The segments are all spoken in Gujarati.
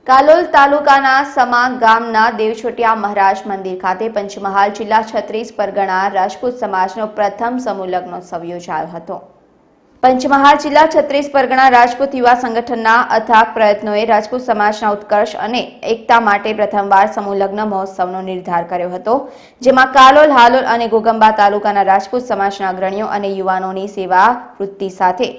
કાલોલ તાલુકાના સમા ગામના દેવછોટિયા મહારાજ મંદિર ખાતે પંચમહાલ જિલ્લા છત્રીસ પરગણા રાજપૂત સમાજનો પ્રથમ સમૂહ લગ્નોત્સવ યોજાયો હતો। પંચમહાલ જિલ્લા છત્રીસ પરગણા રાજપૂત યુવા સંગઠનના અથાગ પ્રયત્નોએ રાજપૂત સમાજના ઉત્કર્ષ અને એકતા માટે પ્રથમવાર સમૂહ લગ્ન મહોત્સવનો નિર્ધાર કર્યો હતો, જેમાં કાલોલ, હાલોલ અને ઘોગંબા તાલુકાના રાજપૂત સમાજના અગ્રણીઓ અને યુવાનોની સેવા વૃત્તિ સાથે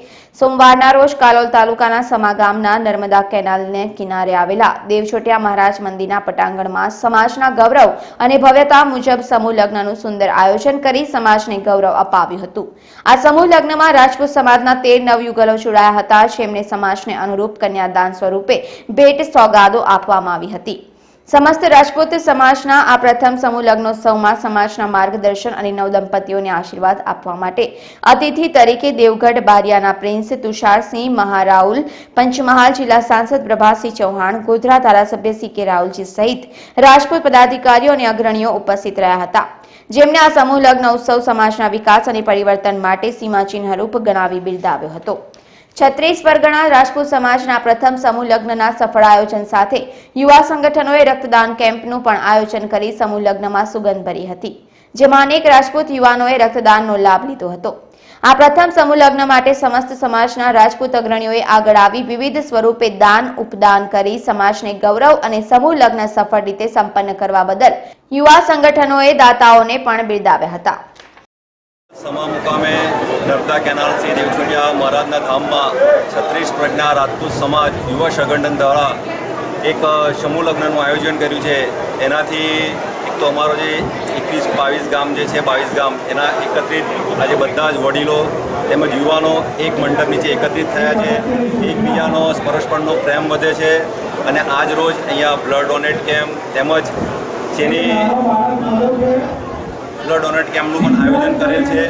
સોમવારના રોજ કાલોલ તાલુકાના સમા ગામના નર્મદા કેનાલને કિનારે આવેલા દેવછોટિયા મહારાજ મંદિરના પટાંગણમાં સમાજના ગૌરવ અને ભવ્યતા મુજબ સમૂહ લગ્નનું સુંદર આયોજન કરી સમાજને ગૌરવ અપાવ્યું હતું। આ સમૂહ લગ્નમાં રાજપૂત સમાજના 13 નવયુગલો જોડાયા હતા, જેમને સમાજને અનુરૂપ કન્યાદાન સ્વરૂપે ભેટ સોગાદો આપવામાં આવી હતી। સમસ્ત રાજપૂત સમાજના આ પ્રથમ સમૂહ લગ્નોત્સવમાં સમાજના માર્ગદર્શન અને નવદંપતીઓને આશીર્વાદ આપવા માટે અતિથિ તરીકે દેવગઢ બારિયાના પ્રિન્સ તુષારસિંહ મહારાઉલ, પંચમહાલ જિલ્લા સાંસદ પ્રભાસિંહ ચૌહાણ, ગોધરા ધારાસભ્ય CK રાहुलજી સહિત રાજપૂત પદાધિકારીઓ અને અગ્રણીઓ ઉપસ્થિત રહ્યા હતા, જેમને આ સમૂહ લગ્ન ઉત્સવ સમાજના વિકાસ અને પરિવર્તન માટે સીમાચિહ્નરૂપ ગણાવી બિરદાવ્યો હતો। છત્રીસ પરગણા રાજપૂત સમાજના પ્રથમ સમૂહ લગ્નના સફળ આયોજન સાથે યુવા સંગઠનોએ રક્તદાન કેમ્પનું પણ આયોજન કરી સમૂહ લગ્નમાં સુગંધ ભરી હતી, જેમાં અનેક રાજપૂત યુવાનોએ રક્તદાનનો લાભ લીધો હતો। આ પ્રથમ સમૂહ લગ્ન માટે સમસ્ત સમાજના રાજપૂત અગ્રણીઓએ આગળ આવી વિવિધ સ્વરૂપે દાન ઉપદાન કરી સમાજને ગૌરવ અને સમૂહ લગ્ન સફળ રીતે સંપન્ન કરવા બદલ યુવા સંગઠનોએ દાતાઓને પણ બિરદાવ્યા હતા। સમા મુકામે નર્મદા કેનાલ થી દેવછોટિયા મહારાજના ધામમાં છત્રીસ પ્રજ્ઞા રાજપૂત સમાજ યુવા સંગઠન દ્વારા એક સમૂહ લગ્નનું આયોજન કર્યું છે। એનાથી એક તો અમારો જે 21-22 ગામ જે છે 22 ગામ એના એકત્રિત આજે બધા જ વડીલો તેમજ યુવાનો એક મંડપ નીચે એકત્રિત થયા છે। એકબીજાનો પરસ્પરનો પ્રેમ વધે છે અને આજ રોજ અહીંયા બ્લડ ડોનેટ કેમ્પ તેમજ જેની બ્લડ ડોનેટ કેમ્પનું પણ આયોજન કરેલ છે।